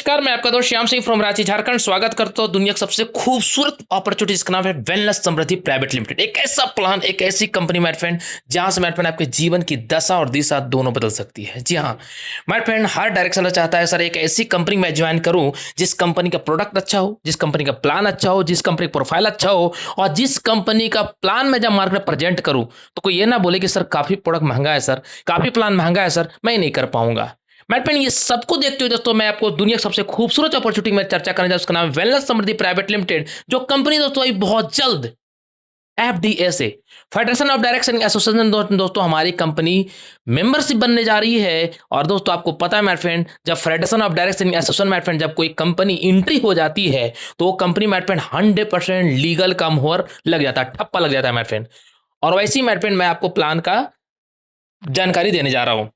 नमस्कार, मैं आपका दोस्त श्याम सिंह फ्रॉम रांची झारखंड स्वागत करता हूं दुनिया की सबसे खूबसूरत अपॉर्चुनिटी जिसका नाम है वेलनेस समृद्धि प्राइवेट लिमिटेड। एक ऐसा प्लान, एक ऐसी कंपनी माय फ्रेंड जहां से माय फ्रेंड आपके जीवन की दशा और दिशा दोनों बदल सकती है। जी हाँ माय फ्रेंड, हर डायरेक्शन चाहता है सर एक ऐसी कंपनी में ज्वाइन करूं जिस कंपनी का प्रोडक्ट अच्छा हो, जिस कंपनी का प्लान अच्छा हो, जिस कंपनी का प्रोफाइल अच्छा हो और जिस कंपनी का प्लान मैं जब मार्केट में प्रेजेंट करूं तो कोई ये ना बोले कि सर काफी प्रोडक्ट महंगा है, सर काफी प्लान महंगा है, सर मैं नहीं कर पाऊंगा। मैट पेन ये सबको देखते हुए दोस्तों मैं आपको दुनिया की सबसे खूबसूरत अपॉर्चुनिटी में चर्चा करने जा रहा हूं। उसका नाम है वेलनेस समृद्धि प्राइवेट लिमिटेड, जो कंपनी दोस्तों अभी बहुत जल्द एफडीएसए फेडरेशन ऑफ डायरेक्शन एसोसिएशन दोस्तों हमारी कंपनी मेंबरशिप बनने जा रही है। और दोस्तों आपको पता है मैट फ्रेंड, जब federation of direction association mat friend जब कोई कंपनी एंट्री हो जाती है तो वो कंपनी मैट फ्रेंड 100% लीगल का मोहर लग जाता है, ठप्पा लग जाता है मैट फ्रेंड। और वैसे ही मैट फ्रेंड मैं आपको प्लान का जानकारी देने जा रहा हूं।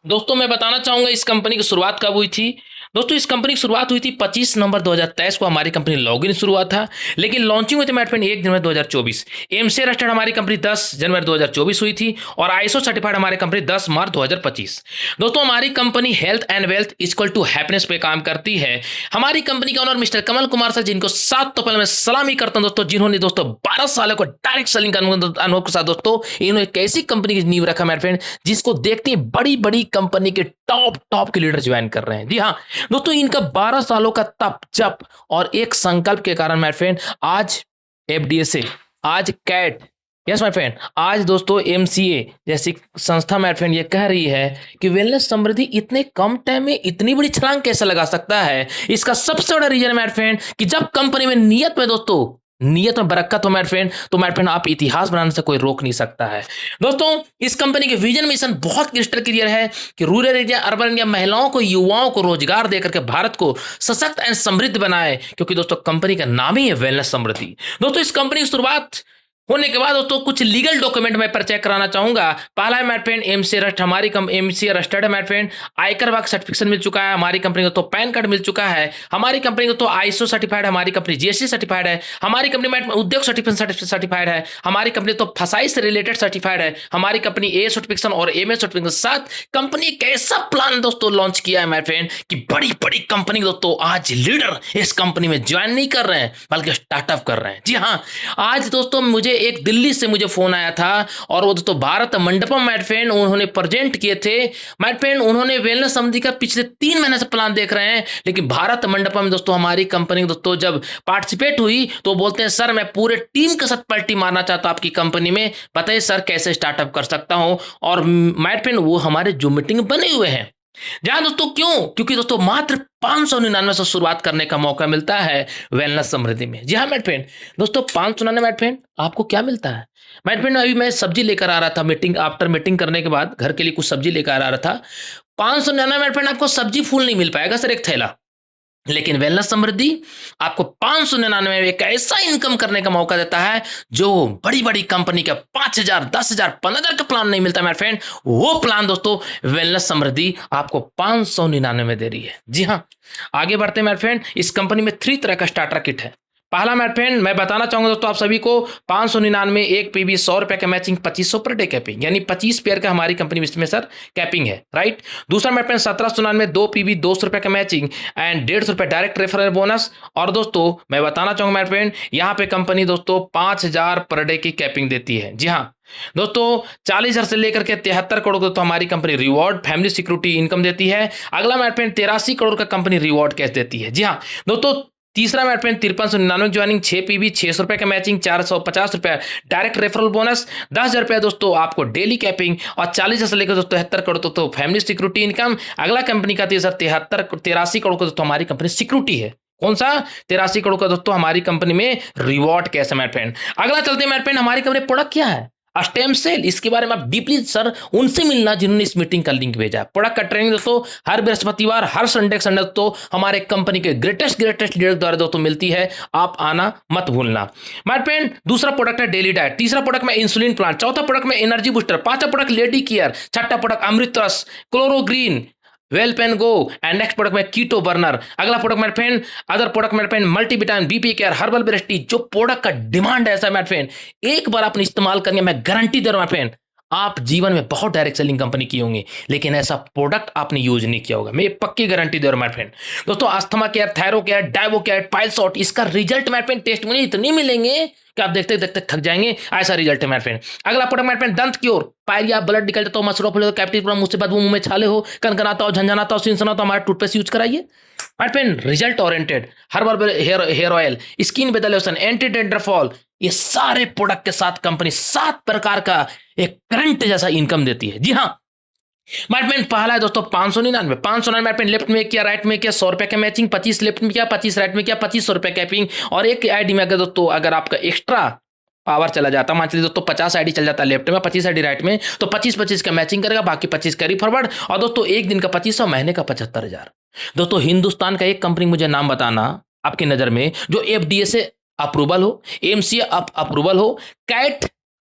दोस्तों मैं बताना चाहूंगा इस कंपनी की शुरुआत कब हुई थी। दोस्तों इस कंपनी की शुरुआत हुई थी 25 नवंबर 2023 को हमारी कंपनी लॉगिन शुरू हुआ था, लेकिन लॉन्चिंग हुई थी मैट फ्रेंड 1 जनवरी 2024। एमसीए रजिस्टर्ड हमारी कंपनी 10 जनवरी 2024 हुई थी और आईएसओ सर्टिफाइड हमारी कंपनी 10 मार्च 2025। दोस्तों हमारी company health and wealth equal to happiness पे काम करती है। हमारी कंपनी के owner mister Kamal Kumar sir, जिनको साथ तो पहले मैं सलामी करता हूं दोस्तों, जिन्होंने दोस्तों 12 सालों को डायरेक्ट सेलिंग का अनुभव के साथ दोस्तों इन्होंने एक ऐसी कंपनी की नींव रखा मैट फ्रेंड जिसको देखते ही बड़ी बड़ी कंपनी के टॉप के लीडर ज्वाइन कर रहे हैं। जी हाँ दोस्तों, इनका 12 सालों का तप जप और एक संकल्प के कारण माय फ्रेंड आज एफडीएसए, आज कैट, यस माय फ्रेंड, आज दोस्तों एमसीए जैसी संस्था माय फ्रेंड ये कह रही है कि वेलनेस समृद्धि इतने कम टाइम में इतनी बड़ी छलांग कैसे लगा सकता है। इसका सबसे बड़ा रीजन है माय फ्रेंड कि जब कंपनी में नियत में दोस्तों नियत में बरकत हो मैट फ्रेंड, तो मैट फ्रेंड आप इतिहास बनाने से कोई रोक नहीं सकता है। दोस्तों इस कंपनी के विजन मिशन बहुत क्रिस्टल क्लियर है कि रूरल एरिया, अर्बन एरिया, महिलाओं को, युवाओं को रोजगार देकर के भारत को सशक्त एंड समृद्ध बनाए, क्योंकि दोस्तों कंपनी का नाम ही है वेलनेस समृद्धि। दोस्तों इस कंपनी की शुरुआत होने के बाद दोस्तों कुछ लीगल डॉक्यूमेंट मैं परिचय कराना चाहूंगा। पहला है मैट फ्रेंड एमसीए रजिस्टर्ड, हमारी एमसीए रजिस्टर्ड है मैट फ्रेंड, आयकर विभाग सर्टिफिकेशन मिल चुका है हमारी कंपनी को, तो पैन कार्ड मिल चुका है हमारी कंपनी को, तो आईएसओ सर्टिफाइड, हमारी कंपनी जीएसटी सर्टिफाइड है हमारी कंपनी में, उद्योग सर्टिफिकेशन सर्टिफाइड है हमारी कंपनी, तो फसाई से रिलेटेड सर्टिफाइड है हमारी कंपनी, ए सर्टिफिकेशन और एमए सर्टिफिकेशन के साथ कंपनी एक ऐसा प्लान दोस्तों लॉन्च किया है मैट फ्रेंड कि बड़ी बड़ी कंपनी दोस्तों आज लीडर इस कंपनी में ज्वाइन नहीं कर रहे हैं बल्कि स्टार्टअप कर रहे हैं। जी हाँ, आज दोस्तों मुझे एक दिल्ली से मुझे फोन आया था और वो दोस्तों भारत मंडपम मैट फ्रेंड उन्होंने प्रेजेंट किए थे मैट फ्रेंड। उन्होंने वेलनेस समृद्धि का पिछले 3 महीने से प्लान देख रहे हैं, लेकिन भारत मंडपम में दोस्तों हमारी कंपनी दोस्तों जब पार्टिसिपेट हुई तो बोलते हैं सर मैं पूरे टीम के साथ पलटी मारना चाहता हूं आपकी कंपनी में, बताइए सर कैसे स्टार्टअप कर सकता हूं। और मैट फ्रेंड वो हमारे जो मीटिंग बने हुए हैं। जहां दोस्तों क्यों, क्योंकि दोस्तों मात्र 599 से शुरुआत करने का मौका मिलता है वेलनेस समृद्धि में। जी हाँ मैट फ्रेंड, दोस्तों 599 मैट फ्रेंड आपको क्या मिलता है मैट फ्रेंड। अभी मैं सब्जी लेकर आ रहा था मीटिंग, आफ्टर मीटिंग करने के बाद घर के लिए कुछ सब्जी लेकर आ रहा था। 599 मैट फ्रेंड आपको सब्जी फूल नहीं मिल पाएगा सर, एक थैला, लेकिन वेलनेस समृद्धि आपको 599 में एक ऐसा इनकम करने का मौका देता है जो बड़ी बड़ी कंपनी का 5000, 10,000, 15,000 का प्लान नहीं मिलता मेरे फ्रेंड। वो प्लान दोस्तों वेलनेस समृद्धि आपको 599 में दे रही है। जी हाँ, आगे बढ़ते हैं मेरे फ्रेंड। इस कंपनी में 3 तरह का स्टार्टर किट है। पहला मेरे फ्रेंड मैं बताना चाहूंगा दोस्तों आप सभी को, 599 एक पीबी, 100 रुपए का मैचिंग, 2500 पर डे कैपिंग, यानी 25 पेयर का हमारी कंपनी में सर कैपिंग है, राइट। दूसरा मेरे फ्रेंड 1799 2 पीबी, 200 रुपए का मैचिंग एंड 150 रुपए डायरेक्ट रेफरल बोनस। और दोस्तों मैं बताना चाहूंगा मेरे फ्रेंड, यहाँ पे कंपनी दोस्तों 5000 पर डे की कैपिंग देती है। जी हाँ दोस्तों, 40,000 से लेकर के 73 करोड़ तो हमारी company reward family security income देती है। अगला मेरे फ्रेंड 83 करोड़ का कंपनी रिवॉर्ड कैश देती है। जी हाँ दोस्तों, तीसरा मेरे फ्रेंड 5399 ज्वाइनिंग, 6 पीबी, 600 रुपए का मैचिंग, 450 रुपए डायरेक्ट रेफरल बोनस, 10,000 रुपए दोस्तों आपको डेली कैपिंग और 40,000 से लेकर दोस्तों 73 करोड़ तो फैमिली सिक्योरिटी इनकम। अगला कंपनी का 83 करोड़ का दोस्तों हमारी कंपनी सिक्योरिटी है। कौन सा? 83 करोड़ का दोस्तों हमारी कंपनी में रिवॉर्ड कैश है मेरे फ्रेंड। अगला चलते हैं मेरे फ्रेंड, हमारी कंपनी प्रोडक्ट क्या है? Stem cell. इसके बारे में आप डीपली सर उनसे मिलना जिन्होंने इस मीटिंग का लिंक भेजा। प्रोडक्ट का ट्रेनिंग दोस्तों हर बृहस्पतिवार, हर संडे तो हमारे कंपनी के ग्रेटेस्ट लीडर द्वारा दोस्तों मिलती है, आप आना मत भूलना माय फ्रेंड। दूसरा प्रोडक्ट है डेली डाइट, तीसरा प्रोडक्ट में इंसुलिन प्लांट, चौथा प्रोडक्ट में एनर्जी बूस्टर, पांचवा प्रोडक्ट लेडी केयर, छठा product Amritras, chlorogreen, well pain go and next product में कीटो बर्नर। अगला प्रोडक्ट मेरे फ्रेंड, अदर प्रोडक्ट मेरे friend multivitamin, BP care, herbal बेरेस्टी। जो प्रोडक्ट का डिमांड है ऐसा मेरे फ्रेंड, एक बार आपने इस्तेमाल करेंगे, मैं गारंटी दे रहा हूं मेरे फ्रेंड, आप जीवन में बहुत डायरेक्ट सेलिंग कंपनी की होंगी, लेकिन ऐसा प्रोडक्ट आपने यूज नहीं किया होगा। मैं ये पक्की गारंटी दे रहा हूं माय फ्रेंड। दोस्तों अस्थमा केयर, थायरो केयर, डायवो केयर, पाइलसॉट, इसका रिजल्ट माय फ्रेंड टेस्ट में इतनी मिलेंगे कि आप देखते देखते थक जाएंगे। ऐसा रिजल्ट है माय फ्रेंड। अगला प्रोडक्ट माय फ्रेंड दंत क्योर, पायरिया, ब्लड निकल जाता हो, मसरूफ हो, कैविटी प्रॉब्लम, मुझसे बाद मुंह में छाले हो, कनकनाता हो, झंझनाता हो, सिनसनाता हो, हमारा टूथपेस्ट यूज कराइए my friend. Result oriented herbal hair oil, skin बेदा लोशन, एंटी डेंड्रफॉल, ये सारे प्रोडक्ट के साथ कंपनी 7 प्रकार का एक करंट जैसा इनकम देती है। जी हाँ माय फ्रेंड, पहला है दोस्तों 599। 599 माय फ्रेंड, लेफ्ट में किया, राइट में किया, 100 रुपए का मैचिंग, 25 लेफ्ट में किया, 25 राइट में किया, 2500 रुपए कैपिंग। और एक आईडी में अगर दोस्तों अगर आपका एक्स्ट्रा पावर चला जाता, मान लीजिए दोस्तों 50 आईडी चल जाता है लेफ्ट में, 25 आईडी राइट में, तो 25-25 का मैचिंग करेगा, बाकी 25 कैरी फॉरवर्ड। और दोस्तों एक दिन का 2500, महीने का 75,000। दोस्तों हिंदुस्तान का एक कंपनी मुझे नाम बताना आपकी नजर में जो एफडीए से अप्रूवल हो, एमसीए अप्रूवल हो, कैट,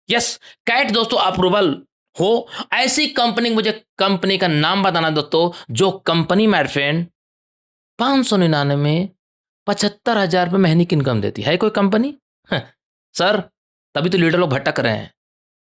यस कैट दोस्तों अप्रूवल हो, ऐसी कंपनी, मुझे कंपनी का नाम बताना दोस्तों जो कंपनी माय फ्रेंड 599 75,000 रुपये महीने की इनकम देती है। कोई कंपनी? सर तभी तो लीडर लोग भटक रहे हैं,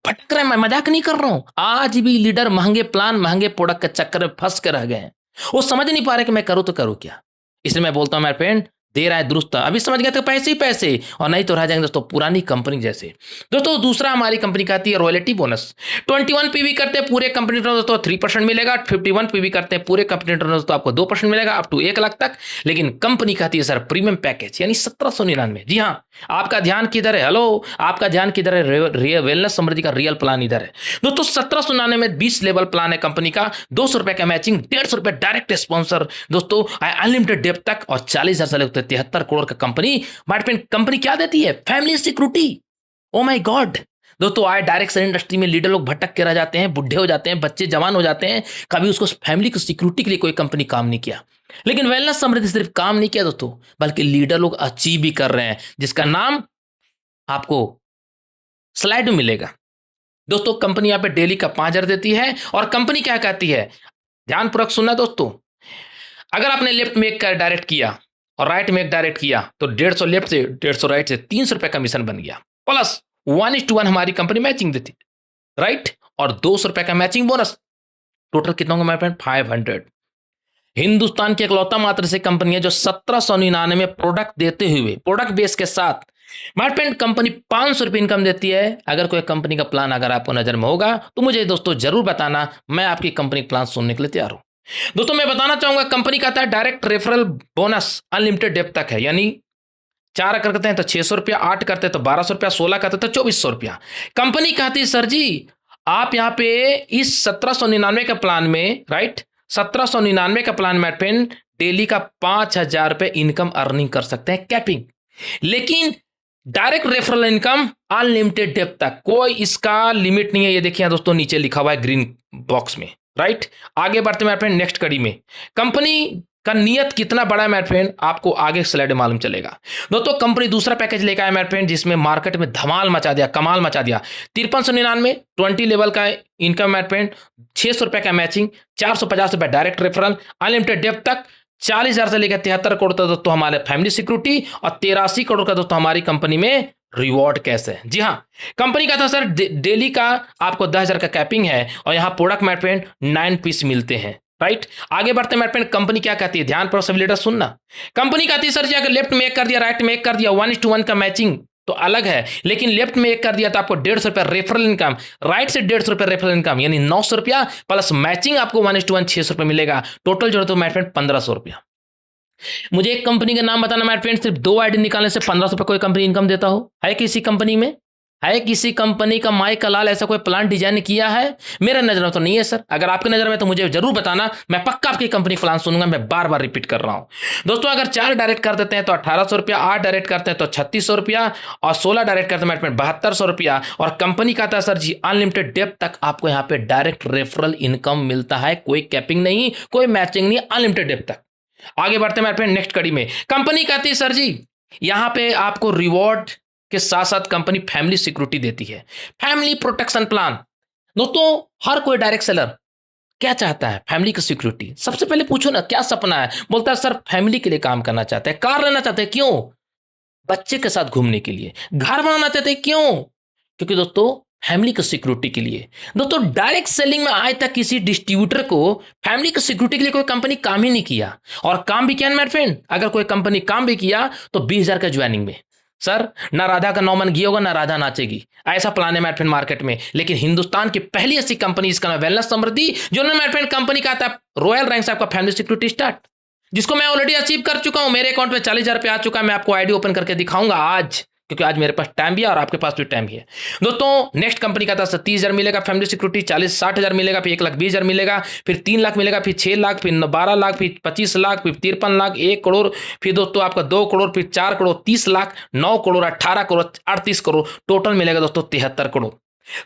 भटक रहे हैं। मैं मजाक नहीं कर रहा हूं। आज भी लीडर महंगे प्लान, महंगे प्रोडक्ट के चक्कर में फंस के रह गए हैं। वो समझ नहीं पा रहे कि मैं करूं तो करूं क्या। इसलिए मैं बोलता हूं मेरे फ्रेंड, दे रहा है दुरुस्त, अभी समझ गए तो पैसे ही पैसे, और नहीं तो रह जाएंगे दोस्तों पुरानी कंपनी जैसे। दोस्तों दूसरा हमारी कंपनी का आती है रॉयल्टी बोनस। 21 पीवी करते हैं पूरे कंपनी टर्न दोस्तों 3% मिलेगा। 51 पीवी करते हैं पूरे कंपनी टर्न दोस्तों आपको 2% मिलेगा, अप टू 1 लाख तक। लेकिन कंपनी का आती है सर प्रीमियम पैकेज, यानी 1799। जी हाँ, आपका ध्यान किधर है? हेलो, आपका ध्यान किधर है? वेलनेस समृद्धि का रियल प्लान इधर है दोस्तों। 1799 में 20 लेवल प्लान है कंपनी का, 200 रुपए का मैचिंग, 150 रुपए डायरेक्ट स्पॉन्सर दोस्तों, अनलिमिटेड डेप तक, और 40,000 से लेकर 73 करोड़ का कंपनी। कंपनी क्या देती है? Family security. Oh my God दोस्तों, आए डायरेक्ट सेल इंडस्ट्री में लीडर लोग भटक के रह जाते हैं, बुढ़े हो जाते हैं, बच्चे जवान हो जाते हैं, कभी उसको फैमिली की सिक्योरिटी के लिए कोई कंपनी काम नहीं किया। लेकिन वेलनेस समृद्धि सिर्फ काम नहीं किया दोस्तों, बल्कि लीडर लोग अचीव भी कर रहे हैं, जिसका नाम आपको स्लाइड में मिलेगा दोस्तों। कंपनी यहाँ पे डेली का 5,000 देती है, और कंपनी क्या कहती है, ध्यानपूर्वक सुनना दोस्तों। अगर आपने लेफ्ट में एक डायरेक्ट किया और राइट में एक डायरेक्ट किया, तो 150 लेफ्ट से 150 राइट से 300 रुपए कमीशन बन गया, प्लस 1:1 हमारी कंपनी मैचिंग देती, राइट, और 200 रुपए का मैचिंग बोनस। टोटल कितना होगा मेरे फ्रेंड? 500। हिंदुस्तान की इकलौता मात्र से कंपनी है जो 1799 में प्रोडक्ट देते हुए, प्रोडक्ट बेस के साथ माय फ्रेंड कंपनी 500 रुपये इनकम देती है। अगर कोई कंपनी का प्लान अगर आपको नजर में होगा तो मुझे दोस्तों जरूर बताना, मैं आपकी कंपनी प्लान सुनने के लिए तैयार हूं। दोस्तों मैं बताना चाहूंगा कंपनी का आता है direct referral bonus unlimited depth तक है, यानी 4 करते हैं तो 600 रुपया, 8 करते हैं तो 1200 रुपया, 16 करते हैं तो 2400 रुपया। कंपनी कहती है सर जी आप यहाँ पे इस 1799 का प्लान में, राइट, 1799 का प्लान में फ्रेंड डेली का 5,000 रुपये इनकम अर्निंग कर सकते हैं कैपिंग, लेकिन direct referral income unlimited depth तक, कोई इसका लिमिट नहीं है। ये देखिए दोस्तों नीचे लिखा हुआ है ग्रीन बॉक्स में, राइट। आगे बढ़ते मेरे फ्रेंड नेक्स्ट कड़ी में, कंपनी का नियत कितना बड़ा है मेरे फ्रेंड आपको आगे स्लाइड में मालूम चलेगा। दोस्तों कंपनी दूसरा पैकेज लेकर आया मेरे फ्रेंड जिसमें मार्केट में धमाल मचा दिया, कमाल मचा दिया। 5399 20 लेवल का इनकम मेरे फ्रेंड, 600 रुपए का मैचिंग, 450 रुपए डायरेक्ट रेफरल, अनलिमिटेड डेप तक, 40,000 से लेकर 73 करोड़ तक दोस्तों हमारे फैमिली सिक्योरिटी, और 83 करोड़ का दोस्तों हमारी कंपनी में रिवॉर्ड कैश है। जी हाँ, कंपनी का था सर डेली का आपको 10,000 का कैपिंग है, और यहाँ प्रोडक्ट मेरे फ्रेंड 9 पीस मिलते हैं, राइट। आगे बढ़ते मेरे फ्रेंड कंपनी क्या कहती है, ध्यान पर सभी लीडर सुनना। कंपनी कहती है सर जी अगर लेफ्ट में एक कर दिया, राइट में एक कर दिया, 1:1 का मैचिंग तो अलग है, लेकिन लेफ्ट में एक कर दिया तो आपको 150 रुपया रेफरल इनकम, राइट से 150 रुपया रेफरल इनकम, यानी 900 रुपया प्लस मैचिंग आपको 1:1 600 रुपया मिलेगा। टोटल जो है तो मेरे फ्रेंड 1,500 रुपया। मुझे एक कंपनी का नाम बताना मेरे फ्रेंड, सिर्फ 2 आईडी निकालने से 1,500 रुपये कोई कंपनी इनकम देता हो? है किसी कंपनी में? है किसी कंपनी का माई का लाल ऐसा कोई प्लान डिजाइन किया है? मेरे नजर में तो नहीं है सर। अगर आपकी नजर में तो मुझे जरूर बताना, मैं पक्का आपकी कंपनी प्लान सुनूंगा। मैं बार बार रिपीट कर रहा हूं दोस्तों, अगर 4 डायरेक्ट कर देते हैं तो 1,800 रुपया, 8 डायरेक्ट करते हैं तो 3,600 रुपया, और 16 डायरेक्ट करते हैं 7,200 रुपया। और कंपनी का था सर जी अनलिमिटेड डेप तक आपको यहाँ पे डायरेक्ट रेफरल इनकम मिलता है, कोई कैपिंग नहीं, कोई मैचिंग नहीं, अनलिमिटेड डेप तक। आगे बढ़ते हैं नेक्स्ट कड़ी में, कंपनी कहती है सर जी यहां पे आपको रिवॉर्ड के साथ साथ कंपनी फैमिली सिक्योरिटी देती है, फैमिली प्रोटेक्शन प्लान। दोस्तों हर कोई डायरेक्ट सेलर क्या चाहता है? फैमिली की सिक्योरिटी। सबसे पहले पूछो ना क्या सपना है, बोलता है सर फैमिली के लिए काम करना चाहते हैं, कार लेना चाहते हैं, क्यों? बच्चे के साथ घूमने के लिए, घर बनाना चाहते हैं, क्यों? क्योंकि दोस्तों फैमिली की सिक्योरिटी के लिए। दोस्तों डायरेक्ट सेलिंग में आज तक किसी डिस्ट्रीब्यूटर को फैमिली की सिक्योरिटी के लिए कोई कंपनी काम ही नहीं किया। और काम भी किया ना मेरे फ्रेंड, अगर कोई कंपनी काम भी किया तो 20,000 का ज्वाइनिंग में। सर ना राधा का नौमन घी होगा ना राधा नाचेगी, ऐसा प्लान है मेरे फ्रेंड मार्केट में। लेकिन हिंदुस्तान की पहली ऐसी कंपनी, इसका नाम वेलनेस समृद्धि, जो मेरे फ्रेंड कंपनी का आता है रॉयल रैंक से आपका फैमिली सिक्योरिटी स्टार्ट, जिसको मैं ऑलरेडी अचीव कर चुका हूं। मेरे अकाउंट में 40,000 रुपया आ चुका है। मैं आपको आईडी ओपन करके दिखाऊंगा आज, क्योंकि आज मेरे पास टाइम भी है और आपके पास भी टाइम भी है। दोस्तों नेक्स्ट कंपनी का था 30,000 मिलेगा फैमिली सिक्योरिटी, 40-60,000 मिलेगा, फिर 1,20,000 मिलेगा, फिर 3 लाख मिलेगा, फिर 6 लाख, फिर 12 लाख, फिर 25 लाख, फिर 53 लाख, 1 करोड़, फिर दोस्तों आपका 2 करोड़, फिर 4 करोड़, 30 लाख, 9 करोड़, 18 करोड़, 38 करोड़, टोटल मिलेगा दोस्तों 73 करोड़।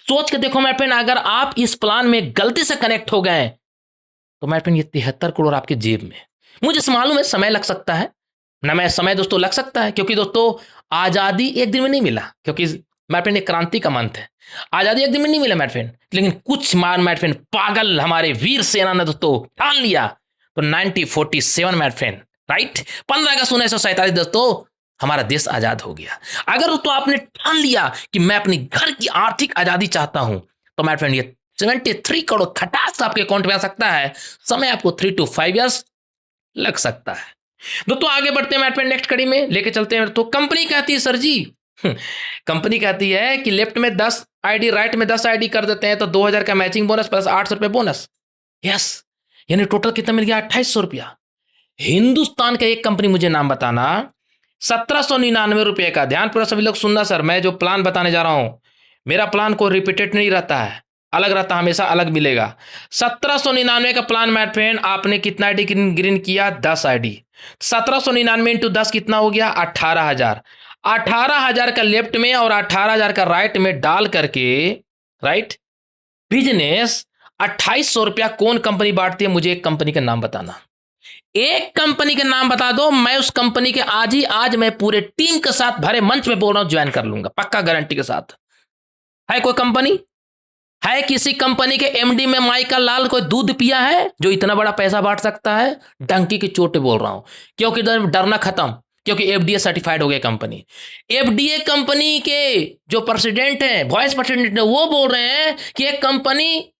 सोच के देखो मेरे फ्रेंड, अगर आप इस प्लान में गलती से कनेक्ट हो गए तो मेरे फ्रेंड ये 73 करोड़ आपके जेब में। मुझे मालूम है समय लग सकता है ना, मैं समय दोस्तों लग सकता है, क्योंकि दोस्तों आजादी एक दिन में नहीं मिला, क्योंकि मेरे फ्रेंड क्रांति का मंथ है। आजादी एक दिन में नहीं मिला मेरे फ्रेंड, लेकिन कुछ मेरे फ्रेंड पागल हमारे वीर सेना ने दोस्तों ठान लिया। तो 1947 मेरे फ्रेंड, राइट, 15 अगस्त 1947 दोस्तों हमारा देश आजाद हो गया। अगर दोस्तों आपने ठान लिया कि मैं अपनी घर की आर्थिक आजादी चाहता हूं, तो मेरे फ्रेंड ये 73 करोड़ खटास आपके अकाउंट में आ सकता है। समय आपको 3 to 5 years लग सकता है। दोस्तों आगे बढ़ते हैं मेरे फ्रेंड, नेक्स्ट कड़ी में लेके चलते हैं। तो कंपनी कहती है सर जी, कंपनी कहती है कि लेफ्ट में 10 आईडी, राइट में 10 आईडी कर देते हैं तो 2,000 का मैचिंग बोनस प्लस 800 रुपये बोनस। यस, यानी टोटल कितना मिल गया? 2,800 रुपया। हिंदुस्तान का एक कंपनी मुझे नाम बताना, 1,799 रुपये का। ध्यान पूरा सभी लोग सुनना सर, मैं जो प्लान बताने जा रहा हूं, मेरा प्लान कोई रिपीटेड नहीं रहता है, अलग रहता, हमेशा अलग मिलेगा। 1,799 का प्लान मेरे फ्रेंड, आपने कितना आईडी ग्रीन किया? 10 आईडी। 1,799 इंटू 10 कितना हो गया? 18,000। 18,000 का लेफ्ट में और 18,000 का राइट में डाल करके, राइट, बिजनेस 2,800 रुपया कौन कंपनी बांटती है? मुझे एक कंपनी का नाम बताना, एक कंपनी के नाम बता दो। मैं उस कंपनी के आज मैं पूरे टीम के साथ भरे मंच में बोल रहा हूं, ज्वाइन कर लूंगा पक्का गारंटी के साथ। है कोई कंपनी? है किसी कंपनी के एमडी में माइकल लाल कोई दूध पिया है जो इतना बड़ा पैसा बांट सकता है? डंकी की चोट पे बोल रहा हूं, क्योंकि डरना खत्म, क्योंकि एफडीए सर्टिफाइड हो गया कंपनी। एफडीए कंपनी के जो प्रेसिडेंट है, वाइस प्रेसिडेंट है, वो बोल रहे हैं कि एक कंपनी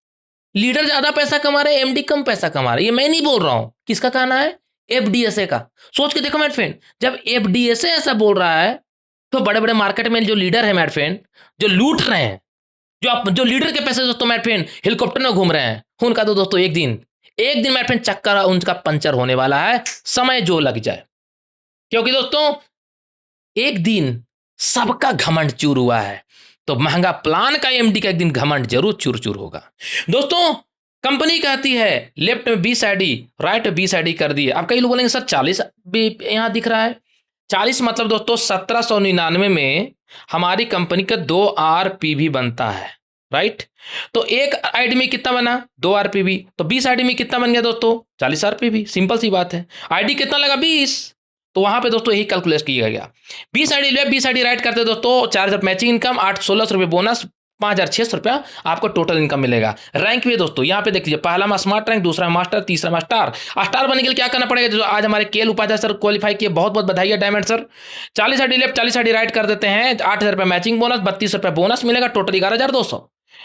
लीडर ज्यादा पैसा कमा रहे, एमडी कम पैसा कमा रहे। ये मैं नहीं बोल रहा हूं, किसका कहना है? एफडीएसए का। सोच के देखो मेरे फ्रेंड, जब एफडीएसए ऐसा बोल रहा है तो बड़े बड़े मार्केट में जो लीडर है मेरे फ्रेंड, जो लूट रहे हैं, जो लीडर के पैसे दोस्तों मेरे फ्रेंड हेलीकॉप्टर में घूम रहे हैं, उनका तो दोस्तों एक दिन मेरे फ्रेंड चक्कर उनका पंचर होने वाला है, समय जो लग जाए। क्योंकि दोस्तों एक दिन सबका घमंड चूर हुआ है, तो महंगा प्लान का एमडी का एक दिन घमंड जरूर चूर चूर होगा। दोस्तों कंपनी कहती है लेफ्ट में 20 आईडी, राइट में 20 आईडी कर दिए। अब कई लोग बोलेंगे सर 40 भी यहां दिख रहा है। 40 मतलब दोस्तों 1,799 में हमारी कंपनी का 2 आरपीवी बनता है, राइट। तो एक आईडी में कितना बना? 2 आरपीवी। तो 20 आईडी में कितना बन गया दोस्तों? 40 आरपीवी। सिंपल सी बात है। आईडी कितना लगा? 20। तो वहां पे दोस्तों यही कैलकुलेट किया गया। 20 आईडी लेफ्ट, 20 आईडी राइट करते दोस्तों, 4,000 मैचिंग इनकम, 1,600 रुपये बोनस, 5,600 रुपया आपको टोटल इनकम मिलेगा। रैंक भी दोस्तों यहाँ पे देख लीजिए, पहला में स्मार्ट रैंक, दूसरा मास्टर, तीसरा में स्टार। स्टार बनने के लिए क्या करना पड़ेगा? जो आज हमारे केएल उपाध्याय सर क्वालिफाई किए, बहुत बहुत बधाई है diamond sir. 40 ID left, 40 ID right कर देते हैं, 8,000 रुपये मैचिंग बोनस, 32 रुपये बोनस मिलेगा, टोटल 11,200।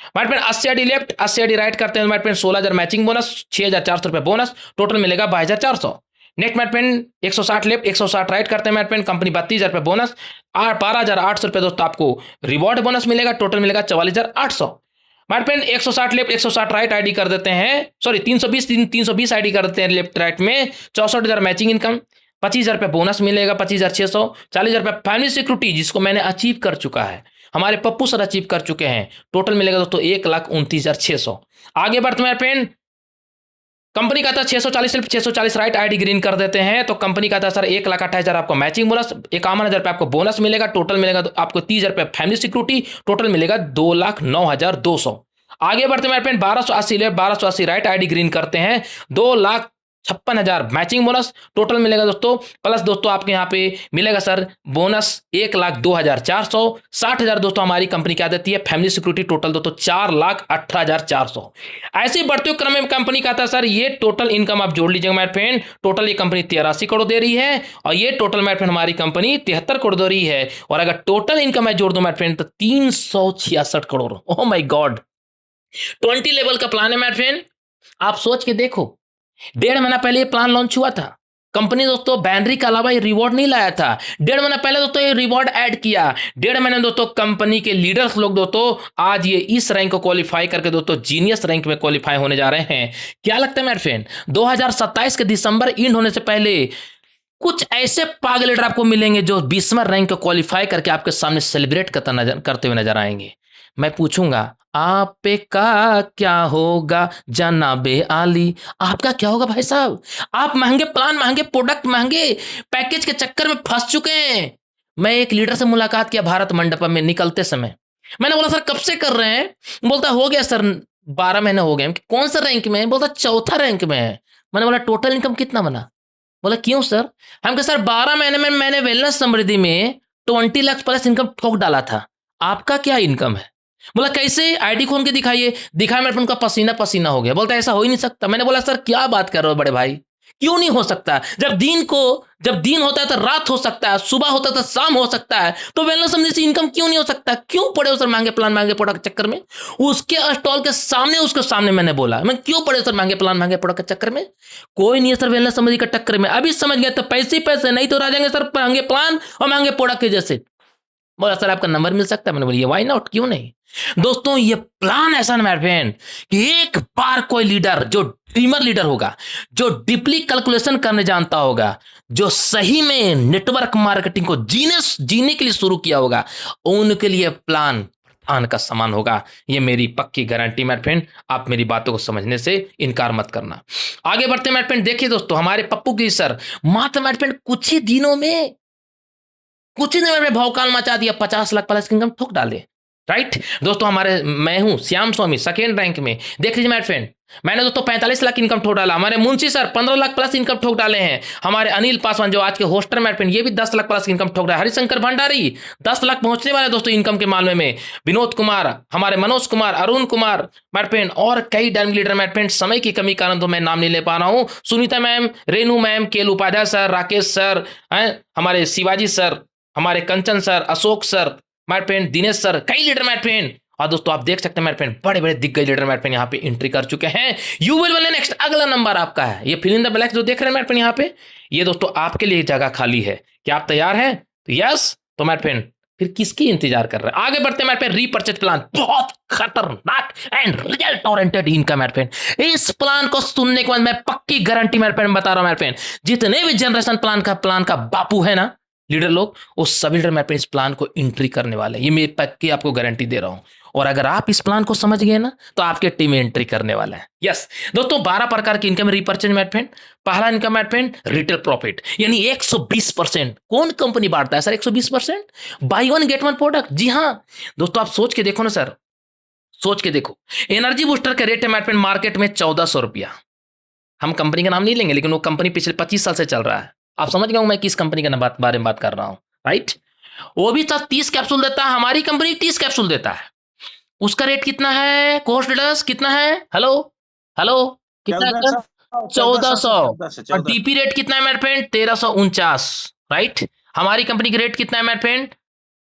हमारे पेन 80 आईडी लेफ्ट, 80 आईडी राइट करते हैं, हमारे पेन 16,000 मैचिंग बोनस, 6,400 रुपये बोनस, टोटल मिलेगा 22,400। नेक्स्ट मैट पेन 160 लेफ्ट, 160 राइट करते हैं मैट पेन, कंपनी 32,000 रुपये बोनस, 12,800 रुपये दोस्तों आपको रिवॉर्ड बोनस मिलेगा, टोटल मिलेगा 44,800। मैट पेन 160 लेफ्ट, 160 राइट आईडी कर देते हैं, सॉरी 320 आईडी कर देते हैं लेफ्ट राइट में, 64,000 मैचिंग इनकम, 25,000 रुपये बोनस मिलेगा, 25,600, 40,000 रुपये फैमिली सिक्योरिटी जिसको मैंने अचीव कर चुका है, हमारे पप्पू सर अचीव कर चुके हैं, टोटल मिलेगा दोस्तों 1,29,600। आगे बढ़ते हैं पेन, कंपनी का था 640 सिर्फ 640 राइट आईडी ग्रीन कर देते हैं, तो कंपनी का था सर 1,28,000 आपको मैचिंग बोनस, 51,000 रुपये आपको बोनस मिलेगा, टोटल मिलेगा आपको 30,000 रुपये फैमिली सिक्योरिटी, टोटल मिलेगा 2,09,200। आगे बढ़ते हैं 1280 लेफ्ट, 1280 राइट आईडी ग्रीन करते हैं, 2,00,000 56,000 मैचिंग बोनस टोटल मिलेगा दोस्तों। प्लस दोस्तों आपके यहाँ पे मिलेगा सर बोनस 1,02,400। 60,000 दोस्तों हमारी कंपनी क्या देती है, फैमिली सिक्योरिटी, टोटल दोस्तों 4,18,400। ऐसे बढ़ते हुए क्रम में कंपनी का था सर, ये टोटल इनकम आप जोड़ लीजिएगा मेरे फ्रेंड। टोटल ये कंपनी 83 करोड़ दे रही है और ये टोटल मेरे फ्रेंड हमारी कंपनी 73 करोड़ दे रही है। और अगर टोटल इनकम मैं जोड़ दूं मेरे फ्रेंड तो 366 crore. Oh my God, 20 level का प्लान है मेरे फ्रेंड। आप सोच के देखो, 1.5 महीना पहले ये प्लान लॉन्च हुआ था। कंपनी दोस्तों बैनरी के अलावा ये रिवॉर्ड नहीं लाया था। 1.5 महीना पहले दोस्तों ये रिवॉर्ड ऐड किया। 1.5 महीने दोस्तों कंपनी के लीडर्स लोग दोस्तों आज ये इस रैंक को क्वालिफाई करके दोस्तों जीनियस रैंक में क्वालिफाई होने जा रहे हैं। क्या लगता है मेरे फ्रेंड, 2027 के दिसंबर इंड होने से पहले कुछ ऐसे पागल लीडर आपको मिलेंगे जो 20वां रैंक को क्वालिफाई करके आपके सामने सेलिब्रेट करते हुए नजर आएंगे। मैं पूछूंगा आप पे का क्या होगा जनाबे आली, आपका क्या होगा भाई साहब? आप महंगे प्लान, महंगे प्रोडक्ट, महंगे पैकेज के चक्कर में फंस चुके हैं। मैं एक लीडर से मुलाकात किया भारत मंडपम में निकलते समय। मैंने बोला सर कब से कर रहे हैं? बोलता हो गया सर 12 महीने हो गए। कौन सा रैंक में है? बोलता चौथा रैंक में है। मैंने बोला टोटल इनकम कितना बना? बोला क्यों सर? हम कहा सर 12 महीने में मैंने वेलनेस समृद्धि में 20 लाख प्लस इनकम ठोक डाला था। आपका क्या इनकम है? बोला कैसे? आईडी खोल के दिखाइए। दिखाया मेरे, उनका पसीना पसीना हो गया। बोलता ऐसा हो ही नहीं सकता। मैंने बोला सर क्या बात कर रहे हो बड़े भाई, क्यों नहीं हो सकता? जब दिन होता है तो रात हो सकता है, सुबह होता है तो शाम हो सकता है। तो वेलनेस समृद्धि से इनकम क्यों नहीं हो सकता? क्यों पड़े हो सर महंगे प्लान, महंगे प्रोडक्ट के चक्कर में? उसके स्टॉल के सामने, उसके सामने मैंने बोला मैं क्यों पड़े सर महंगे प्लान, महंगे प्रोडक्ट के चक्कर में? कोई नहीं है सर वेलनेस समृद्धि के टक्कर में। अभी समझ गए तो पैसे ही पैसे, नहीं तो रह जाएंगे सर महंगे प्लान और महंगे प्रोडक्ट के जैसे। बोला सर आपका नंबर मिल सकता है? मैंने बोला व्हाई नॉट, क्यों नहीं। दोस्तों ये प्लान ऐसा ना मेरे फ्रेंड कि एक बार कोई लीडर जो ड्रीमर लीडर होगा, जो डीपली कैलकुलेशन करने जानता होगा, जो सही में नेटवर्क मार्केटिंग को जीने के लिए शुरू किया होगा, उनके लिए प्लान आन का समान होगा। ये मेरी पक्की गारंटी मेरे फ्रेंड। आप मेरी बातों को समझने से इनकार मत करना। आगे बढ़ते मेरे फ्रेंड। देखिए दोस्तों हमारे पप्पू की सर मात्र मेरे फ्रेंड कुछ ही दिनों में भौकाल मचा दिया, 50 लाख प्लस इनकम ठोक डाले। राइट दोस्तों, हमारे मैं हूं श्याम स्वामी सेकेंड रैंक में। देख लीजिए मेरे फ्रेंड, मैंने दोस्तों 45 लाख इनकम ठोक डाला। हमारे Munshi sir 15 lakh plus income ठोक डाले हैं। हमारे अनिल पासवान जो आज के होस्टर मेरे फ्रेंड, ये भी 10 लाख प्लस इनकम ठोक डाले। हरिशंकर भंडारी 10 लाख पहुंचने वाले दोस्तों इनकम के मामले में। विनोद कुमार, हमारे मनोज कुमार, अरुण कुमार मेरे फ्रेंड और कई डायमंड लीडर मेरे फ्रेंड। समय की कमी कारण तो मैं नाम नहीं ले पा रहा हूं। सुनीता मैम, रेनू मैम, केल उपाध्याय सर, राकेश सर, हमारे शिवाजी सर, हमारे कंचन सर, अशोक सर मेरे फ्रेंड, दिनेश सर, कई लीडर मेरे फ्रेंड। और दोस्तों आप देख सकते हैं मेरे फ्रेंड बड़े बड़े दिग्गज लीडर मेरे फ्रेंड यहाँ पे एंट्री कर चुके हैं। यू विल विन नेक्स्ट, अगला नंबर आपका है। ये फिल इन द ब्लैंक्स जो देख रहे हैं मेरे फ्रेंड यहाँ पे, ये दोस्तों आपके लिए जगह खाली है। क्या आप तैयार हैं? तो यस, तो मेरे फ्रेंड फिर किसकी इंतजार कर रहे हैं? आगे बढ़ते हैं मेरे फ्रेंड। रीपर्चेज प्लान बहुत खतरनाक एंड रिजल्ट ओरिएंटेड इनकम मेरे फ्रेंड। इस प्लान को सुनने के बाद मैं पक्की गारंटी मेरे फ्रेंड बता रहा हूं मेरे फ्रेंड, जितने भी जनरेशन प्लान का बापू है ना लीडर लोग, वो सभी लीडर मैं इस प्लान को एंट्री करने वाले हैं। ये मेरी पक्की आपको गारंटी दे रहा हूं। और अगर आप इस प्लान को समझ गए ना तो आपके टीम में एंट्री करने वाला है। यस दोस्तों, 12 प्रकार की इनकम रिपर्चेज मेट फ्रेंड। पहला इनकम मेट फ्रेंड रिटेल प्रॉफिट, यानी 120%। कौन कंपनी बांटता है sir 120%? Buy one get one product. जी हाँ दोस्तों, आप सोच के देखो ना सर, सोच के देखो। एनर्जी बूस्टर के रेट है मेट फ्रेंड मार्केट में 1400 रुपया। हम कंपनी का नाम नहीं लेंगे, लेकिन वो कंपनी पिछले 25 साल से चल रहा है। आप समझ गए मैं किस कंपनी के बारे में बात कर रहा हूं, राइट? वो भी 30 कैप्सूल देता है, हमारी कंपनी 30 कैप्सूल देता है। उसका रेट कितना है? कोस्ट डिडक्स कितना है? हेलो हेलो, कितना है? 1400। और डीपी रेट कितना है मेरे फ्रेंड? 1349, राइट? हमारी कंपनी का रेट कितना है मेरे फ्रेंड?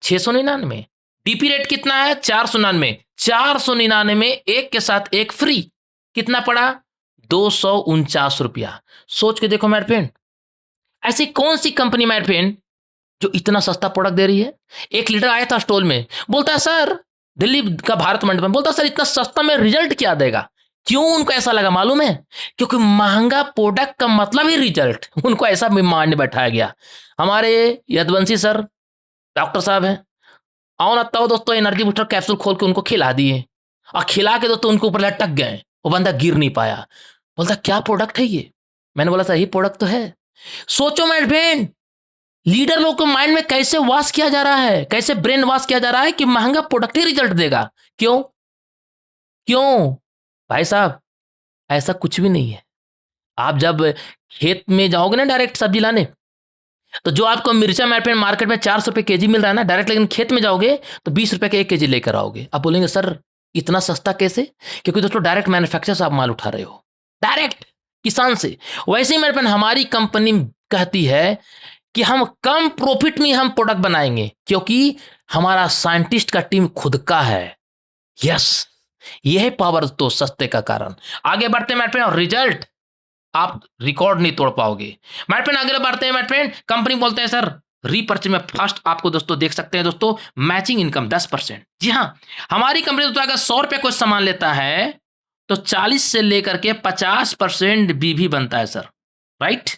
699। डीपी रेट कितना है? 499। 499 एक के साथ एक फ्री, कितना पड़ा? 249 रुपया। सोच के देखो मेरे फ्रेंड, ऐसी कौन सी कंपनी मेरे फ्रेंड जो इतना सस्ता प्रोडक्ट दे रही है? एक लीडर आया था स्टॉल में, बोलता है सर दिल्ली का भारत मंडप में, बोलता सर इतना सस्ता में रिजल्ट क्या देगा? क्यों उनको ऐसा लगा मालूम है? क्योंकि महंगा प्रोडक्ट का मतलब ही रिजल्ट। उनको ऐसा मांड बैठाया गया। हमारे यदवंशी सर डॉक्टर साहब हैं, आओ ना तो दोस्तों एनर्जी बूस्टर कैप्सूल खोल के उनको खिला दिए, और खिला के दोस्तों उनको ऊपर लटक गए। वो बंदा गिर नहीं पाया। बोलता क्या प्रोडक्ट है ये? मैंने बोला सर ये प्रोडक्ट तो है। सोचो मेरे फ्रेंड, लीडर लोग को माइंड में कैसे वॉश किया जा रहा है, कैसे ब्रेन वॉश किया जा रहा है कि महंगा प्रोडक्ट ही रिजल्ट देगा। क्यों? क्यों भाई साहब? ऐसा कुछ भी नहीं है। आप जब खेत में जाओगे ना डायरेक्ट सब्जी लाने, तो जो आपको मिर्चा मार्केट में 400 रुपये केजी मिल रहा है ना डायरेक्ट, लेकिन खेत में जाओगे तो 20 रुपये का 1 केजी लेकर आओगे। आप बोलेंगे सर इतना सस्ता कैसे? क्योंकि दोस्तों डायरेक्ट मैन्युफैक्चर से आप माल उठा रहे हो, डायरेक्ट किसान से। वैसे ही मेरे पास हमारी कंपनी कहती है कि हम कम प्रॉफिट में हम प्रोडक्ट बनाएंगे, क्योंकि हमारा साइंटिस्ट का टीम खुद का है। यस, यह पावर तो सस्ते का कारण। आगे बढ़ते हैं मेरे फ्रेंड, और रिजल्ट आप रिकॉर्ड नहीं तोड़ पाओगे मेरे फ्रेंड। आगे बढ़ते हैं मेरे फ्रेंड, कंपनी बोलते हैं सर रीपर्चेज में फर्स्ट आपको दोस्तों देख सकते हैं दोस्तों, मैचिंग इनकम 10%। जी हाँ, हमारी कंपनी दोस्तों अगर 100 रुपये कोई सामान लेता है तो 40 से लेकर के 50% बीवी बनता है सर, राइट।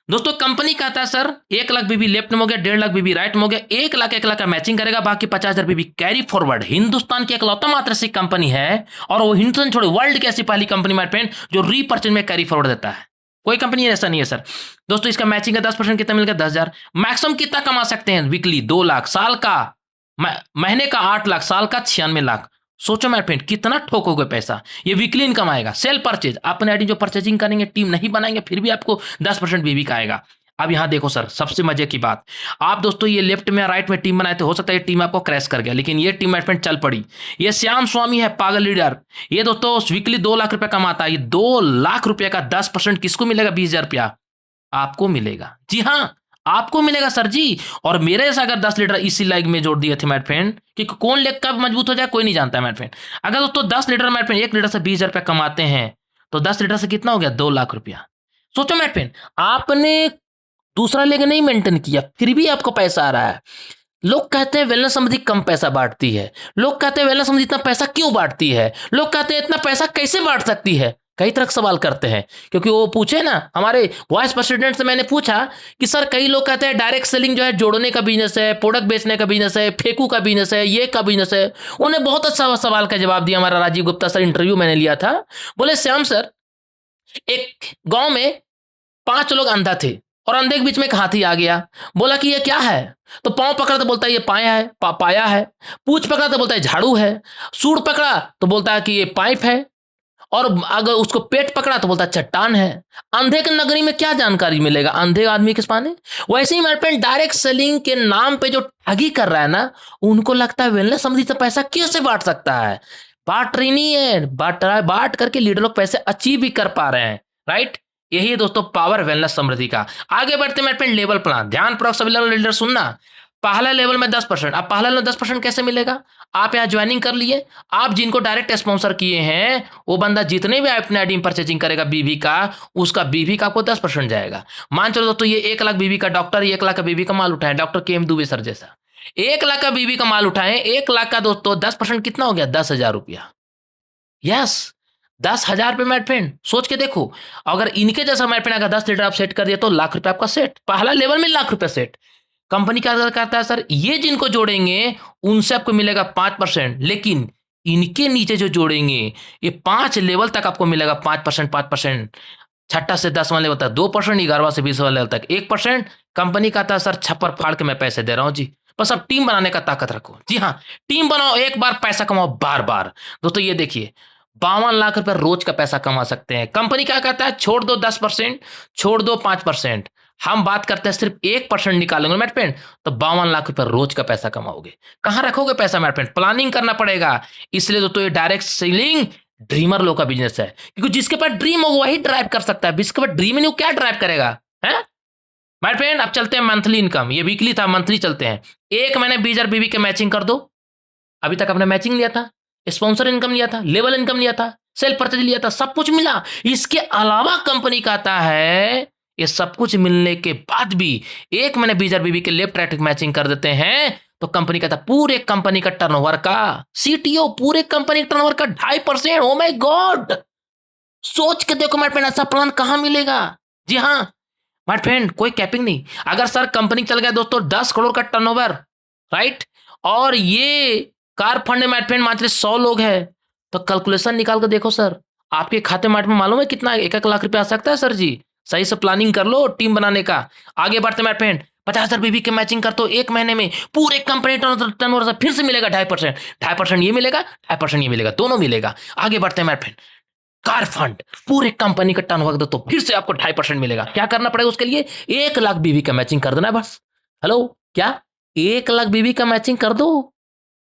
दोस्तों कंपनी कहता है सर 1 लाख बीबी लेफ्ट में हो गया, 1.5 लाख बीबी राइट में हो गया, 1 लाख का मैचिंग करेगा, बाकी 50,000 बीबी कैरी फॉरवर्ड। हिंदुस्तान की एकलौता मात्र सी कंपनी है, और वो हिंदुस्तान छोड़े वर्ल्ड की ऐसी पहली कंपनी माय फ्रेंड जो रीपर्चेज में कैरी फॉरवर्ड देता है। कोई कंपनी ऐसा नहीं है सर। दोस्तों इसका मैचिंग का 10% कितना मिलेगा? 10,000। मैक्सिमम कितना कमा सकते हैं? वीकली 2 लाख, साल का महीने का 8 लाख, साल का 96 लाख। सोचो माय फ्रेंड कितना ठोकोगे पैसा, ये वीकली इनकम आएगा। सेल परचेज, अपने आईडी जो परचेजिंग करेंगे, टीम नहीं बनाएंगे, फिर भी आपको 10% बीवी का आएगा। अब यहां देखो सर, सबसे मजे की बात, आप दोस्तों ये लेफ्ट में राइट में टीम बनाए थे, हो सकता है ये टीम आपको क्रैश कर गया, लेकिन ये टीम मैनेजमेंट चल पड़ी। ये श्याम स्वामी है पागल लीडर, ये दोस्तों वीकली 2 लाख रुपए कमाता है। ये 2 लाख रुपए का 10% किसको मिलेगा? 20,000 रुपया आपको मिलेगा। जी हाँ, आपको मिलेगा सर जी। और मेरे जैसा अगर 10 लीटर इसी लाइक में जोड़ दिए थे मेरे फ्रेंड, कि कौन लेग कब मजबूत हो जाए कोई नहीं जानता है मेरे फ्रेंड। अगर दोस्तों 10 लीटर मेरे फ्रेंड 1 लीटर से 20,000 रुपया कमाते हैं, तो 10 लीटर से कितना हो गया? 2 लाख रुपया। सोचो मेरे फ्रेंड, आपने दूसरा लेग नहीं मेंटेन किया, फिर भी आपको पैसा आ रहा है। लोग कहते हैं वेलनेस समृद्धि कम पैसा बांटती है, लोग कहते हैं वेलनेस समृद्धि इतना पैसा क्यों बांटती है, लोग कहते हैं इतना पैसा कैसे बांट सकती है, कई तरह के सवाल करते हैं। क्योंकि वो पूछे ना, हमारे वाइस प्रेसिडेंट से मैंने पूछा कि सर कई लोग कहते हैं डायरेक्ट सेलिंग जो है जोड़ने का बिजनेस है, प्रोडक्ट बेचने का बिजनेस है, फेंकू का बिजनेस है, ये का बिजनेस है। उन्हें बहुत अच्छा सवाल का जवाब दिया हमारा राजीव गुप्ता सर, इंटरव्यू मैंने लिया था। बोले श्याम सर, एक गांव में 5 लोग अंधा थे, और अंधे के बीच में एक हाथी आ गया। बोला कि ये क्या है? तो पांव पकड़ा तो बोलता है ये पाया है, पाया है। पूछ पकड़ा तो बोलता है झाड़ू है। सूंड पकड़ा तो बोलता है कि ये पाइप है। और अगर उसको पेट पकड़ा तो बोलता है चट्टान है। अंधे के नगरी में क्या जानकारी मिलेगा अंधे आदमी के पाने? वैसे ही मेरे फ्रेंड डायरेक्ट सेलिंग के नाम पे जो ठगी कर रहा है ना, उनको लगता है वेलनेस समृद्धि से पैसा कैसे बांट सकता है। बांट रही नहीं है, बांट करके लीडर लोग पैसे अचीव भी कर पा रहे हैं, राइट। यही है दोस्तों पावर वेलनेस समृद्धि का। आगे बढ़ते मेरे फ्रेंड लेवल प्लान, ध्यान पूर्वक सभी लेवल लीडर सुनना। पहला लेवल में 10%। अब पहला लेवल 10% कैसे मिलेगा? आप यहाँ ज्वाइनिंग कर लिए, आप जिनको डायरेक्ट स्पॉन्सर किए हैं, वो बंदा जितने भी अपने आईडी में परचेजिंग करेगा बीवी का, उसका बीवी का आपको 10% जाएगा। मान चलो दोस्तों ये 1 लाख बीवी का डॉक्टर 1 लाख का बीवी का माल उठाए, डॉक्टर के एम दुबे सर जैसा 1 लाख का बीवी का माल उठाए, 1 लाख का दोस्तों 10% कितना हो गया? 10,000 रुपया। यस, 10,000 रुपये मेरे फ्रेंड, सोच के देखो। अगर इनके जैसा मेरे फ्रेंड अगर 10 लीटर आप सेट कर दिया तो लाख रुपए आपका सेट, पहला लेवल में लाख रुपए सेट। कंपनी क्या करता है सर, ये जिनको जोड़ेंगे उनसे आपको मिलेगा 5%, लेकिन इनके नीचे जो जोड़ेंगे ये 5 लेवल तक आपको मिलेगा 5%, 5%। छठा से 10वां लेवल तक 2%, 11वां से 20वां लेवल तक 1%। कंपनी कहता है सर छप्पर फाड़ के मैं पैसे दे रहा हूं जी, बस अब टीम बनाने का ताकत रखो। जी हाँ, टीम बनाओ, एक बार पैसा कमाओ, बार बार। दोस्तों ये देखिए 52 लाख रुपए रोज का पैसा कमा सकते हैं। कंपनी क्या कहता है, छोड़ दो 10%, छोड़ दो 5%, हम बात करते हैं सिर्फ 1% निकालेंगे मेरे फ्रेंड, तो 52 लाख रुपए रोज का पैसा कमाओगे। कहां रखोगे पैसा मेरे फ्रेंड? प्लानिंग करना पड़ेगा। इसलिए दोस्तों ये डायरेक्ट सेलिंग ड्रीमर लोग का बिजनेस है, क्योंकि जिसके पास ड्रीम हो वही ड्राइव कर सकता है। जिसके पास ड्रीम नहीं, क्या ड्राइव करेगा है मेरे फ्रेंड? अब चलते हैं मंथली इनकम, ये वीकली था, मंथली चलते हैं। एक महीने 20,000 बीवी के मैचिंग कर दो। अभी तक आपने मैचिंग लिया था, स्पॉन्सर इनकम लिया था, लेवल इनकम लिया था, सेल परचेज लिया था, सब कुछ मिला। इसके अलावा कंपनी कहता है ये सब कुछ मिलने के बाद भी एक महीने 20,000 बीबी के लेफ्ट राइट मैचिंग कर देते हैं, तो कंपनी कहता है पूरे कंपनी का टर्नओवर का, सीटीओ पूरे कंपनी टर्नओवर का 2.5%। ओ माय गॉड, सोच के देखो मेरे फ्रेंड, ऐसा प्लान कहां मिलेगा? जी हाँ मेरे फ्रेंड, कोई कैपिंग नहीं। अगर सर कंपनी चल गया दोस्तों 10 करोड़ का टर्नओवर, राइट, और ये कार फंड में फ्रेंड मात्र 100 लोग हैं, तो कैलकुलेशन निकाल कर देखो सर, आपके खाते में मालूम है कितना 1-1 लाख रुपया आ सकता है सर जी। सही से प्लानिंग कर लो टीम बनाने का। आगे बढ़ते मेरे फ्रेंड, 50,000 बीबी के मैचिंग कर तो एक महीने में पूरे कंपनी टर्नओवर से फिर से मिलेगा 2.5%। 2.5% ये मिलेगा, 2.5% ये मिलेगा, दोनों मिलेगा। आगे बढ़ते हैं मेरे फ्रेंड, कार फंड पूरे कंपनी का टर्नओवर दो तो फिर से आपको 2.5% मिलेगा। क्या करना पड़ेगा उसके लिए? 1 लाख बीवी का मैचिंग कर देना है बस। हेलो, क्या 1 लाख बीवी का मैचिंग कर दो,